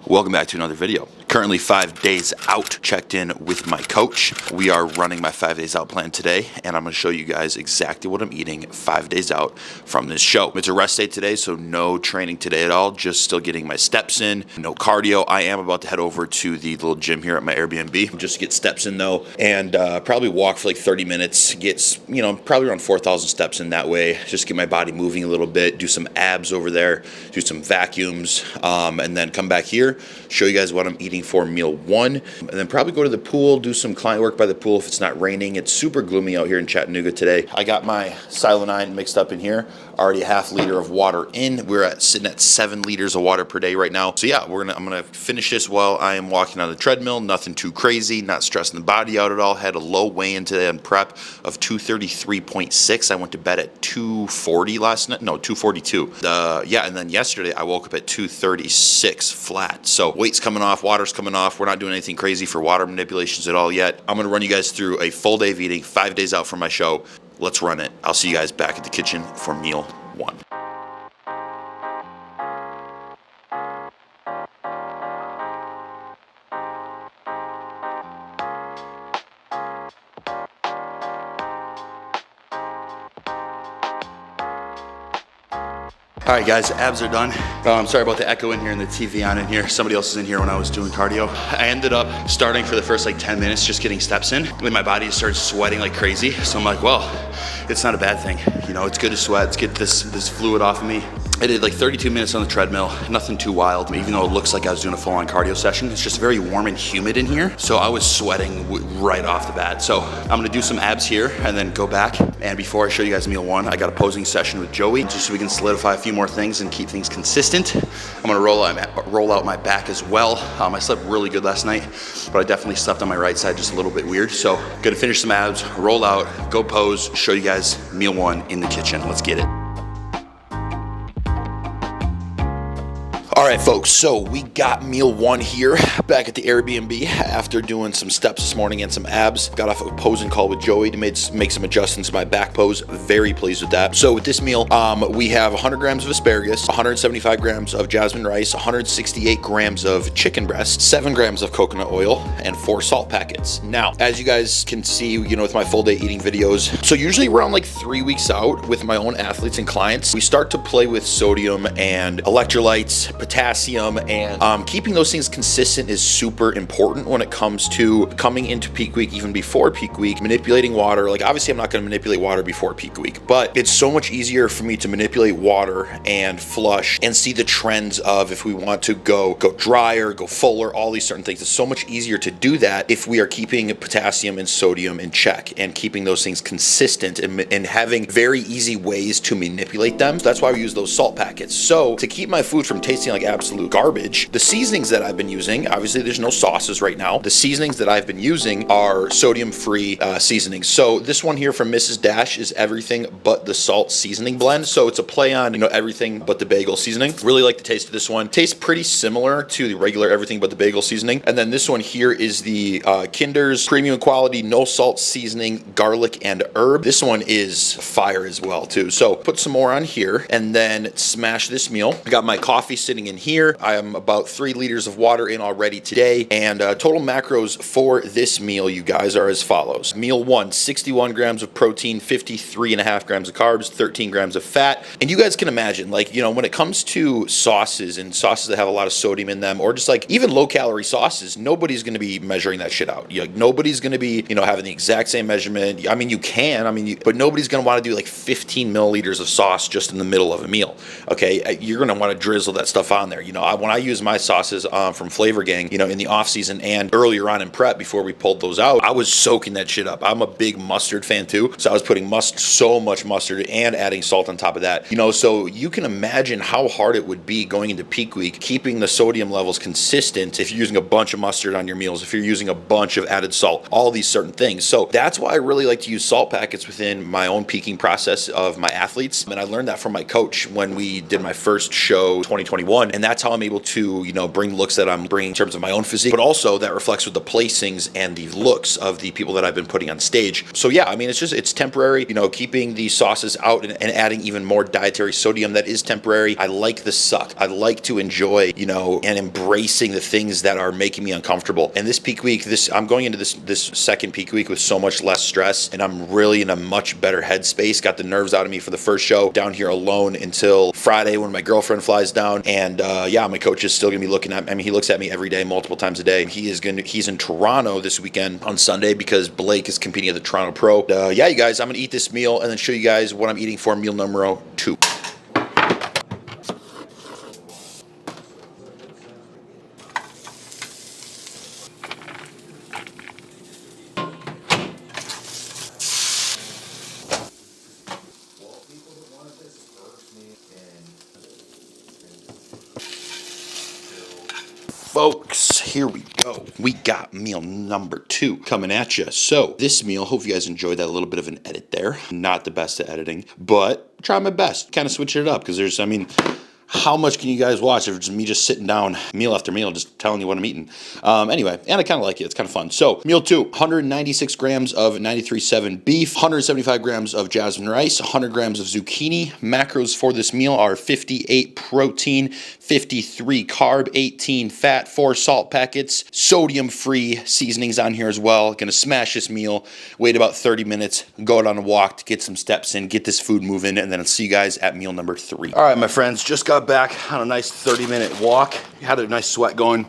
Welcome back to another video. Currently 5 days out, checked in with my coach. We are running my 5 days out plan today, and I'm gonna show you guys exactly what I'm eating 5 days out from this show. It's a rest day today, so no training today at all, just still getting my steps in, no cardio. I am about to head over to the little gym here at my Airbnb, just to get steps in though, and probably walk for like 30 minutes, get, probably around 4,000 steps in that way, just get my body moving a little bit, do some abs over there, do some vacuums, and then come back here, show you guys what I'm eating for meal one, and then probably go to the pool, do some client work by the pool if it's not raining. It's super gloomy out here in Chattanooga today. I got my Silanine mixed up in here, already a half liter of water in. We're sitting at 7 liters of water per day right now. So yeah, I'm gonna finish this while I am walking on the treadmill. Nothing too crazy, not stressing the body out at all. Had a low weigh-in today on prep of 233.6. I went to bed at 240 last night. No, 242. Yeah, and then yesterday I woke up at 236 flat. So weight's coming off, water's coming off. We're not doing anything crazy for water manipulations at all yet. I'm gonna run you guys through a full day of eating, 5 days out from my show. Let's run it. I'll see you guys back at the kitchen for meal one. All right, guys, abs are done. Sorry about the echo in here and the TV on in here. Somebody else is in here when I was doing cardio. I ended up starting for the first like 10 minutes, just getting steps in. Then my body started sweating like crazy. So I'm like, well, it's not a bad thing. It's good to sweat. Let's get this fluid off of me. I did like 32 minutes on the treadmill, nothing too wild. Even though it looks like I was doing a full-on cardio session, it's just very warm and humid in here. So I was sweating right off the bat. So I'm gonna do some abs here and then go back. And before I show you guys meal one, I got a posing session with Joey, just so we can solidify a few more things and keep things consistent. I'm gonna roll out my back as well. I slept really good last night, but I definitely slept on my right side just a little bit weird. So gonna finish some abs, roll out, go pose, show you guys meal one in the kitchen. Let's get it. All right, folks, so we got meal one here back at the Airbnb after doing some steps this morning and some abs. Got off a posing call with Joey to make some adjustments to my back pose. Very pleased with that. So with this meal, we have 100 grams of asparagus, 175 grams of jasmine rice, 168 grams of chicken breast, 7 grams of coconut oil, and 4 salt packets. Now, as you guys can see, with my full day eating videos, so usually around like 3 weeks out with my own athletes and clients, we start to play with sodium and electrolytes, potassium, and keeping those things consistent is super important when it comes to coming into peak week, even before peak week, manipulating water. Like obviously I'm not going to manipulate water before peak week, but it's so much easier for me to manipulate water and flush and see the trends of if we want to go drier, go fuller, all these certain things. It's so much easier to do that if we are keeping potassium and sodium in check and keeping those things consistent and having very easy ways to manipulate them. So that's why we use those salt packets. So to keep my food from tasting like absolute garbage, the seasonings that I've been using, obviously there's no sauces right now. The seasonings that I've been using are sodium-free seasonings. So this one here from Mrs. Dash is everything but the salt seasoning blend. So it's a play on, everything but the bagel seasoning. Really like the taste of this one. Tastes pretty similar to the regular everything but the bagel seasoning. And then this one here is the Kinder's premium quality, no salt seasoning, garlic and herb. This one is fire as well too. So put some more on here and then smash this meal. I got my coffee sitting in here. I am about 3 liters of water in already today, and total macros for this meal, you guys, are as follows. Meal one, 61 grams of protein, 53.5 grams of carbs, 13 grams of fat. And you guys can imagine, when it comes to sauces and sauces that have a lot of sodium in them, or just even low calorie sauces, nobody's going to be measuring that shit out. Nobody's going to be, having the exact same measurement. I mean, you can, but nobody's going to want to do 15 milliliters of sauce just in the middle of a meal. Okay, you're going to want to drizzle that stuff on there. When I use my sauces from Flavor Gang, in the off season and earlier on in prep before we pulled those out, I was soaking that shit up. I'm a big mustard fan too, so I was putting so much mustard and adding salt on top of that. So you can imagine how hard it would be going into peak week, keeping the sodium levels consistent if you're using a bunch of mustard on your meals, if you're using a bunch of added salt, all these certain things. So that's why I really like to use salt packets within my own peaking process of my athletes. And I learned that from my coach when we did my first show 2021. one, and that's how I'm able to, you know, bring looks that I'm bringing in terms of my own physique, but also that reflects with the placings and the looks of the people that I've been putting on stage. So yeah, I mean, it's temporary, you know, keeping the sauces out and adding even more dietary sodium, that is temporary. I like the suck. I like to enjoy, you know, and embracing the things that are making me uncomfortable. And this peak week, I'm going into this second peak week with so much less stress, and I'm really in a much better headspace. Got the nerves out of me for the first show down here alone until Friday when my girlfriend flies down. And yeah, my coach is still gonna be looking at me. I mean, he looks at me every day, multiple times a day. He's in Toronto this weekend on Sunday because Blake is competing at the Toronto Pro. Yeah, you guys, I'm gonna eat this meal and then show you guys what I'm eating for meal number 2. Folks, here we go. We got meal number 2 coming at you. So this meal, hope you guys enjoyed that little bit of an edit there. Not the best at editing, but try my best. Kind of switch it up because I mean, how much can you guys watch if it's me just sitting down meal after meal just telling you what I'm eating? Anyway, and I kind of like it. It's kind of fun. So meal 2, 196 grams of 93.7 beef, 175 grams of jasmine rice, 100 grams of zucchini. Macros for this meal are 58 protein, 53 carb, 18 fat, 4 salt packets, sodium-free seasonings on here as well. Gonna smash this meal, wait about 30 minutes, go out on a walk to get some steps in, get this food moving, and then I'll see you guys at meal number 3. All right, my friends, just got back on a nice 30-minute walk. Had a nice sweat going.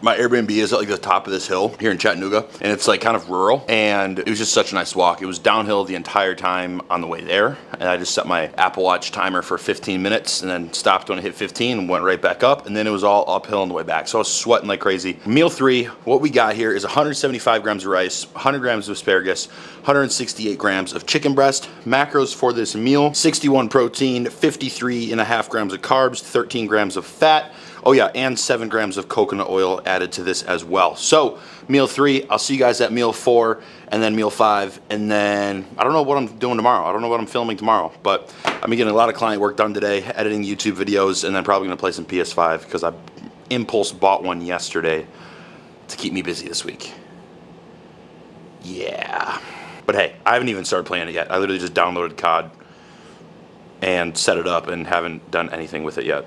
My Airbnb is at like the top of this hill here in Chattanooga, and it's like kind of rural, and it was just such a nice walk. It was downhill the entire time on the way there, and I just set my Apple Watch timer for 15 minutes and then stopped when it hit 15 and went right back up, and then it was all uphill on the way back. So I was sweating like crazy. Meal 3, what we got here is 175 grams of rice, 100 grams of asparagus, 168 grams of chicken breast. Macros for this meal, 61 protein, 53.5 grams of carbs, 13 grams of fat. Oh yeah, and 7 grams of coconut oil added to this as well. So meal 3, I'll see you guys at meal 4, and then meal 5, and then I don't know what I'm doing tomorrow. I don't know what I'm filming tomorrow, but I'm getting a lot of client work done today, editing YouTube videos, and then probably gonna play some PS5 because I impulse bought one yesterday to keep me busy this week. Yeah. But hey, I haven't even started playing it yet. I literally just downloaded COD and set it up and haven't done anything with it yet.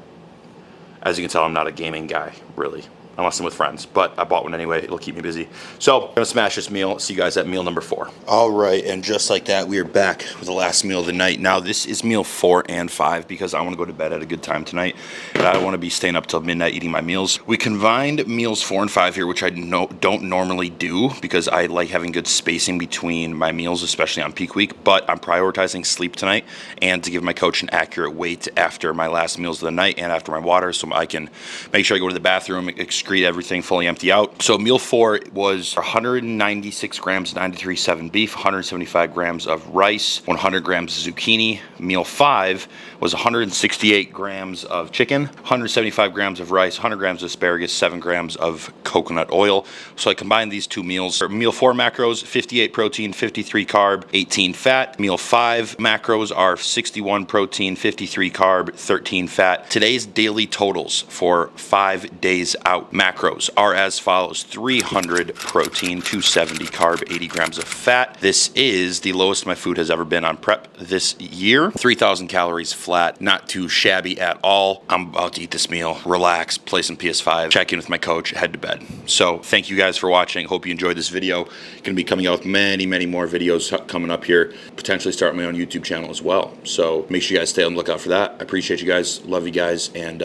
As you can tell, I'm not a gaming guy, really, unless I'm with friends, but I bought one anyway. It'll keep me busy. So I'm gonna smash this meal. See you guys at meal number 4. All right, and just like that, we are back with the last meal of the night. Now this is meal 4 and 5 because I want to go to bed at a good time tonight, and I don't want to be staying up till midnight eating my meals. We combined meals 4 and 5 here, which I don't normally do because I like having good spacing between my meals, especially on peak week, but I'm prioritizing sleep tonight and to give my coach an accurate weight after my last meals of the night and after my water so I can make sure I go to the bathroom, excrete everything, fully empty out. So meal 4 was 196 grams, 93.7 beef, 175 grams of rice, 100 grams of zucchini. Meal 5 was 168 grams of chicken, 175 grams of rice, 100 grams of asparagus, 7 grams of coconut oil. So I combined these 2 meals. Meal 4 macros, 58 protein, 53 carb, 18 fat. Meal 5 macros are 61 protein, 53 carb, 13 fat. Today's daily totals for 5 days out macros are as follows: 300 protein, 270 carb, 80 grams of fat. This is the lowest my food has ever been on prep this year. 3,000 calories flat, not too shabby at all. I'm about to eat this meal, relax, play some PS5, check in with my coach, head to bed. So thank you guys for watching. Hope you enjoyed this video. Going to be coming out with many more videos coming up here. Potentially start my own YouTube channel as well. So make sure you guys stay on the lookout for that. I appreciate you guys, love you guys, and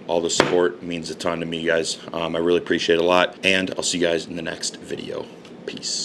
all the support means a ton to me, guys. I really appreciate it a lot, and I'll see you guys in the next video. Peace.